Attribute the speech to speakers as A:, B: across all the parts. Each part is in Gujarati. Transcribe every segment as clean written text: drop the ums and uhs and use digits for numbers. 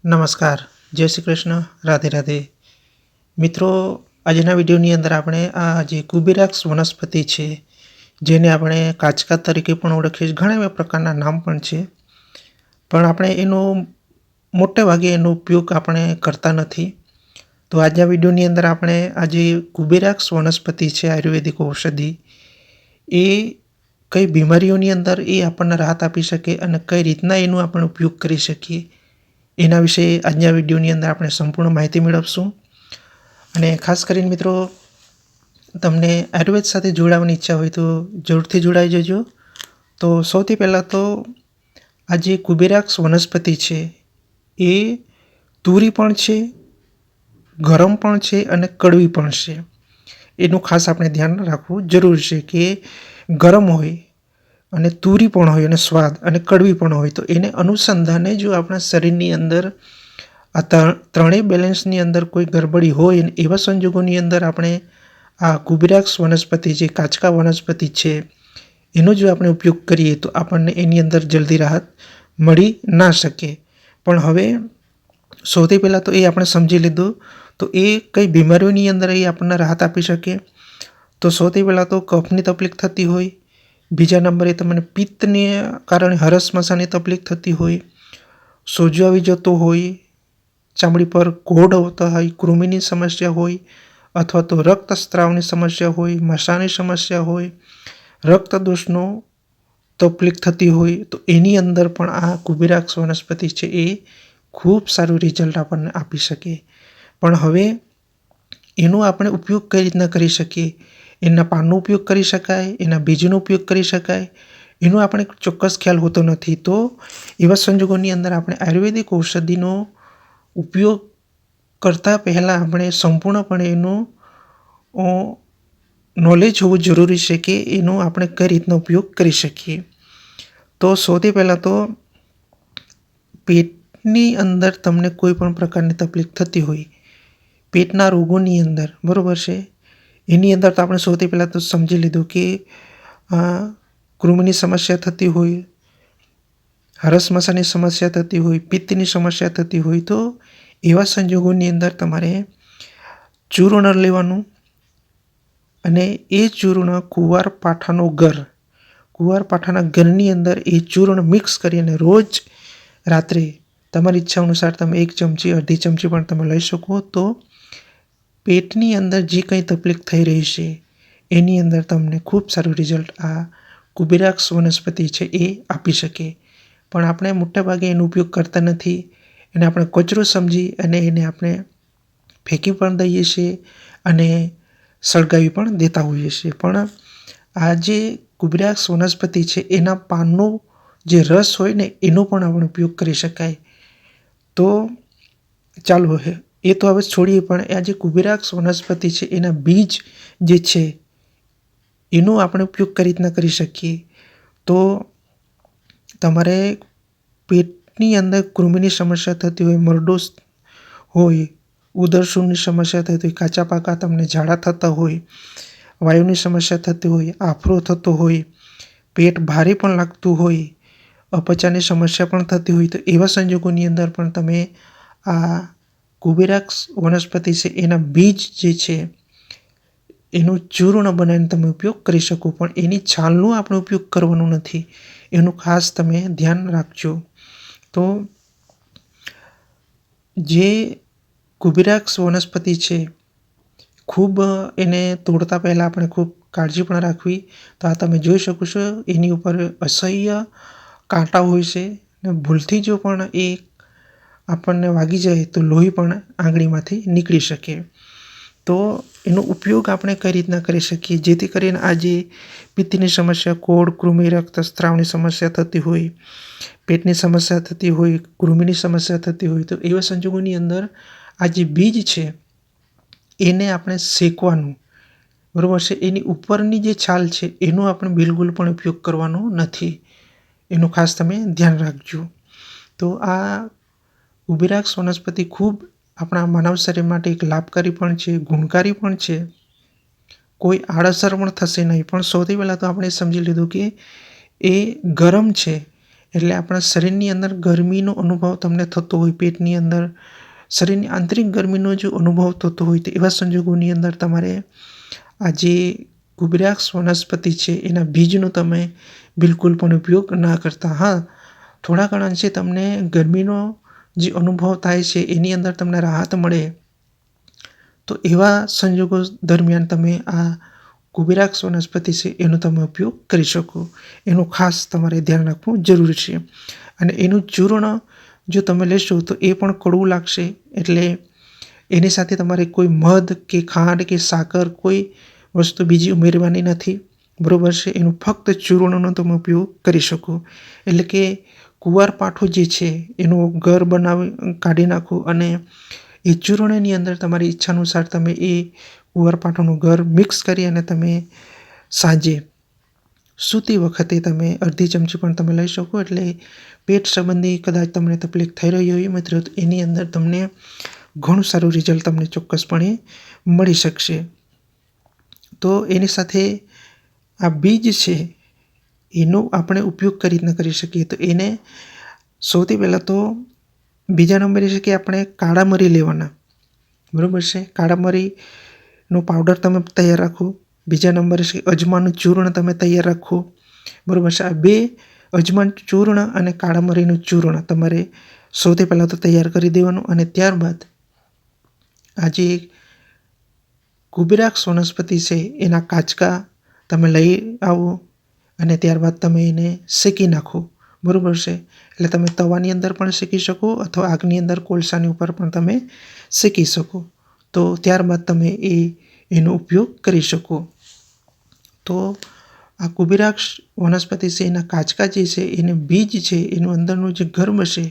A: નમસ્કાર, જય શ્રી કૃષ્ણ, રાધે રાધે. મિત્રો, આજના વિડીયોની અંદર આપણે આ જે કુબેરાક્સ વનસ્પતિ છે, જેને આપણે કાચકા તરીકે પણ ઓળખીએ છીએ, ઘણા એવા પ્રકારના નામ પણ છે, પણ આપણે એનો મોટે ભાગે એનો ઉપયોગ આપણે કરતા નથી. તો આજના વિડીયોની અંદર આપણે આ જે કુબેરાક્સ વનસ્પતિ છે, આયુર્વેદિક ઔષધિ, એ કઈ બીમારીઓની અંદર એ આપણને રાહત આપી શકે અને કઈ રીતના એનો આપણે ઉપયોગ કરી શકીએ, એના વિશે આજના વિડીયોની અંદર આપણે સંપૂર્ણ માહિતી મેળવશું. અને ખાસ કરીને મિત્રો, તમને આયુર્વેદ સાથે જોડાવાની ઈચ્છા હોય તો જરૂરથી જોડાઈ જજો. તો સૌથી પહેલાં તો આ જે કુબેરાક્સ વનસ્પતિ છે એ તુરી પણ છે, ગરમ પણ છે અને કડવી પણ છે. એનું ખાસ આપણે ધ્યાન રાખવું જરૂર છે કે ગરમ હોય અને તુરી પણ હોય અને સ્વાદ અને કડવી પણ હોય, તો એને અનુસંધાને જો આપણા શરીરની અંદર આ ત્રણેય બેલેન્સની અંદર કોઈ ગડબડી હોય ને એવા સંજોગોની અંદર આપણે આ કુબેરાક્સ વનસ્પતિ જે કાચકા વનસ્પતિ છે એનો જો આપણે ઉપયોગ કરીએ તો આપણને એની અંદર જલ્દી રાહત મળી ના શકે. પણ હવે સૌથી પહેલાં તો એ આપણે સમજી લીધું, તો એ કઈ બીમારીઓની અંદર એ આપણને રાહત આપી શકે. તો સૌથી પહેલાં તો કફની તકલીફ થતી હોય, બીજા નંબરે તમને પિત્તને કારણે હરસમસાની તકલીફ થતી હોય, સોજો આવી જતો હોય, ચામડી પર કોઢ આવતા હોય, કૃમિની સમસ્યા હોય, અથવા તો રક્તસ્રાવની સમસ્યા હોય, મસાની સમસ્યા હોય, રક્તદોષનો તકલીફ થતી હોય, તો એની અંદર પણ આ કુબેરાક્સ વનસ્પતિ છે એ ખૂબ સારું રિઝલ્ટ આપણને આપી શકે. પણ હવે એનો આપણે ઉપયોગ કઈ રીતના કરી શકીએ? એના પાનનો ઉપયોગ કરી શકાય, એના બીજનો ઉપયોગ કરી શકાય, એનો આપણે ચોક્કસ ખ્યાલ હોતો નથી. તો એવા સંજોગોની અંદર આપણે આયુર્વેદિક ઔષધિનો ઉપયોગ કરતાં પહેલાં આપણે સંપૂર્ણપણે એનો નોલેજ હોવું જરૂરી છે કે એનો આપણે કઈ રીતનો ઉપયોગ કરી શકીએ. તો સૌથી પહેલાં તો પેટની અંદર તમને કોઈ પણ પ્રકારની તકલીફ થતી હોય, પેટના રોગોની અંદર, બરાબર છે, એની અંદર તો આપણે સૌથી પહેલાં તો સમજી લીધું કે કૃમિની સમસ્યા થતી હોય, હરસમસાની સમસ્યા થતી હોય, પિત્તની સમસ્યા થતી હોય, તો એવા સંજોગોની અંદર તમારે ચૂર્ણ લેવાનું અને એ ચૂર્ણ કુંવારપાઠાના ગરની અંદર એ ચૂર્ણ મિક્સ કરી અને રોજ રાત્રે તમારી ઈચ્છા અનુસાર તમે 1 ચમચી, અડધી ચમચી પણ તમે લઈ શકો. તો પેટની અંદર જે કંઈ તકલીફ થઈ રહી છે એની અંદર તમને ખૂબ સારું રિઝલ્ટ આ કુબેરાક્સ વનસ્પતિ છે એ આપી શકે. પણ આપણે મોટાભાગે એનો ઉપયોગ કરતા નથી. એને આપણે કચરો સમજી અને એને આપણે ફેંકી પણ દઈએ છીએ અને સળગાવી પણ દેતા હોઈએ છીએ. પણ આ જે કુબેરાક્સ વનસ્પતિ છે એના પાનનો જે રસ હોય ને એનો પણ આપણે ઉપયોગ કરી શકાય. તો ચાલો એ તો હવે છોડીએ, પણ આ જે કુબેરાક્સ વનસ્પતિ છે એના બીજ જે છે એનો આપણે ઉપયોગ કઈ રીતના કરી શકીએ? તો તમારે પેટની અંદર કૃમિની સમસ્યા થતી હોય, મરડો હોય, ઉદરશુંની સમસ્યા થતી હોય, કાચા પાકા તમને ઝાડા થતા હોય, વાયુની સમસ્યા થતી હોય, આફરો થતો હોય, પેટ ભારે પણ લાગતું હોય, અપચાની સમસ્યા પણ થતી હોય, તો એવા સંજોગોની અંદર પણ તમે આ કુબેરાક્સ વનસ્પતિ છે એના બીજ જે છે એનું ચૂર્ણ બનાવીને તમે ઉપયોગ કરી શકો. પણ એની છાલનો આપણે ઉપયોગ કરવાનો નથી, એનું ખાસ તમે ધ્યાન રાખજો. તો જે કુબેરાક્સ વનસ્પતિ છે, ખૂબ એને તોડતા પહેલાં આપણે ખૂબ કાળજી પણ રાખવી. તો આ તમે જોઈ શકો છો, એની ઉપર અસહ્ય કાંટા હોય છે ને ભૂલથી જો પણ એ આપણને વાગી જાય તો લોહી પણ આંગળીમાંથી નીકળી શકે. તો એનો ઉપયોગ આપણે કઈ રીતના કરી શકીએ જેથી કરીને આ જે પિત્તની સમસ્યા, કોઢ, કૃમિ, રક્તસ્રાવની સમસ્યા થતી હોય, પેટની સમસ્યા થતી હોય, કૃમિની સમસ્યા થતી હોય, તો એવા સંજોગોની અંદર આ જે બીજ છે એને આપણે શેકવાનું, બરાબર છે, એની ઉપરની જે છાલ છે એનો આપણે બિલકુલ પણ ઉપયોગ કરવાનો નથી. એનું ખાસ તમે ધ્યાન રાખજો. તો આ કુબેરાક્સ વનસ્પતિ ખૂબ આપણા માનવ શરીર માટે એક લાભકારી પણ છે, ગુણકારી પણ છે, કોઈ આડઅસર પણ થશે નહીં. પણ સૌથી પહેલાં તો આપણે સમજી લીધું કે એ ગરમ છે એટલે આપણા શરીરની અંદર ગરમીનો અનુભવ તમને થતો હોય, પેટની અંદર શરીરની આંતરિક ગરમીનો જો અનુભવ થતો હોય, તો એવા સંજોગોની અંદર તમારે આ જે ગુબેરાક્સ વનસ્પતિ છે એના બીજનો તમે બિલકુલ પણ ઉપયોગ ના કરતા. હા, થોડા ઘણા અંશે તમને ગરમીનો જે અનુભવ થાય છે એની અંદર તમને રાહત મળે, તો એવા સંજોગો દરમિયાન તમે આ ગુબેરાક્સ વનસ્પતિ છે એનો તમે ઉપયોગ કરી શકો. એનું ખાસ તમારે ધ્યાન રાખવું જરૂરી છે. અને એનું ચૂર્ણ જો તમે લેશો તો એ પણ કડવું લાગશે, એટલે એની સાથે તમારે કોઈ મધ કે ખાંડ કે સાકર કોઈ વસ્તુ બીજી ઉમેરવાની નથી, બરાબર છે. એનું ફક્ત ચૂર્ણનો તમે ઉપયોગ કરી શકો. એટલે કે કુંવારપાઠું જે છે એનું ઘર કાઢી નાખો અને એ ચૂર્ણની અંદર તમારી ઈચ્છા અનુસાર તમે એ કુંવારપાઠુંનું ઘર મિક્સ કરી અને તમે સાંજે સૂતી વખતે તમે અડધી ચમચી પણ તમે લઈ શકો. એટલે પેટ સંબંધી કદાચ તમને તકલીફ થઈ રહી હોય મિત્રો, તો એની અંદર તમને ઘણું સારું રિઝલ્ટ તમને ચોક્કસપણે મળી શકશે. તો એની સાથે આ બીજ છે એનો આપણે ઉપયોગ કઈ રીતના કરી શકીએ, તો એને સૌથી પહેલાં તો બીજા નંબરે છે કે આપણે કાળા મરી લેવાના, બરાબર છે. કાળા મરીનો પાવડર તમે તૈયાર રાખો. બીજા નંબરે છે અજમાનું ચૂર્ણ તમે તૈયાર રાખો, બરાબર છે. આ બે અજમાન ચૂર્ણ અને કાળા મરીનું ચૂર્ણ તમારે સૌથી પહેલાં તો તૈયાર કરી દેવાનું. અને ત્યારબાદ આ જે ગુબેરાક્સ વનસ્પતિ છે એના કાચકા તમે લઈ આવો અને ત્યારબાદ તમે એને શેકી નાખો, બરાબર છે. એટલે તમે તવાની અંદર પણ શેકી શકો અથવા આગની અંદર કોલસાની ઉપર પણ તમે શેકી શકો. તો ત્યારબાદ તમે એનો ઉપયોગ કરી શકો. તો આ ગુબેરાક્સ વનસ્પતિ છે એના કાચકા જે છે એને બીજ છે એનું અંદરનું જે ગર્ભ છે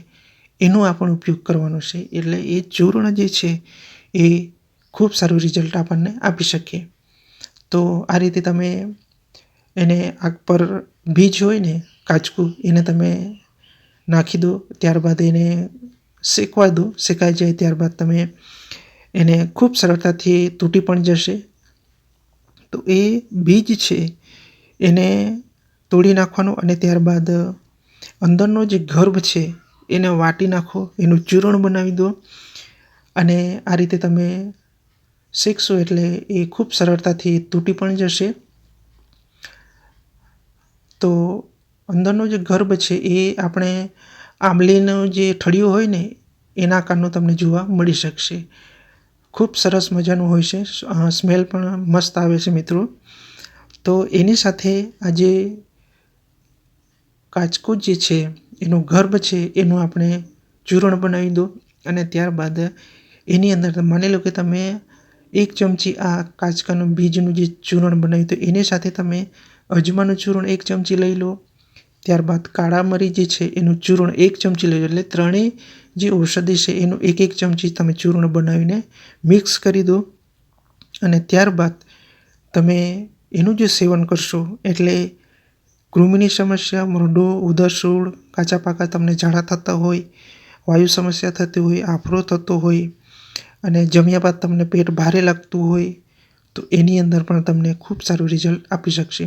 A: એનો આપણે ઉપયોગ કરવાનો છે. એટલે એ ચૂર્ણ જે છે એ ખૂબ સારું રિઝલ્ટ આપણને આપી શકે. તો આ રીતે તમે એને આગ પર બીજ હોય ને કાચકું એને તમે નાખી દો, ત્યારબાદ એને શેકવા દો. શેકાઈ જાય ત્યારબાદ તમે એને ખૂબ સરળતાથી તૂટી પણ જશે. તો એ બીજ છે એને તોડી નાખવાનું અને ત્યારબાદ અંદરનો જે ગર્ભ છે એને વાટી નાખો, એનું ચૂર્ણ બનાવી દો અને આ રીતે તમે શેકશો એટલે એ ખૂબ સરળતાથી તૂટી પણ જશે. તો અંદરનો જે ગર્ભ છે એ આપણે આંબલીનો જે ઠળિયો હોય ને એના આકારનો તમને જોવા મળી શકશે. ખૂબ સરસ મજાનું હોય છે, સ્મેલ પણ મસ્ત આવે છે મિત્રો. તો એની સાથે આ જે કાચકું જે છે એનો ગર્ભ છે એનું આપણે ચૂર્ણ બનાવી દો અને ત્યારબાદ એની અંદર માની લો કે તમે 1 ચમચી આ કાચકાનું બીજનું જે ચૂર્ણ બનાવ્યું તો એની સાથે તમે અજમાનું ચૂર્ણ 1 ચમચી લઈ લો. ત્યારબાદ કાળા મરી જે છે એનું ચૂર્ણ 1 ચમચી લઈ લો. એટલે ત્રણેય જે ઔષધિ છે એનું 1 ચમચી તમે ચૂર્ણ બનાવીને મિક્સ કરી દો અને ત્યારબાદ તમે એનું જે સેવન કરશો એટલે કૃમિની સમસ્યા, મરડો, ઉદરસૂળ, કાચા પાકા તમને ઝાડા થતા હોય, વાયુ સમસ્યા થતી હોય, આફરો થતો હોય અને જમ્યા બાદ તમને પેટ ભારે લાગતું હોય, તો એની અંદર પણ તમને ખૂબ સારું રિઝલ્ટ આપી શકશે.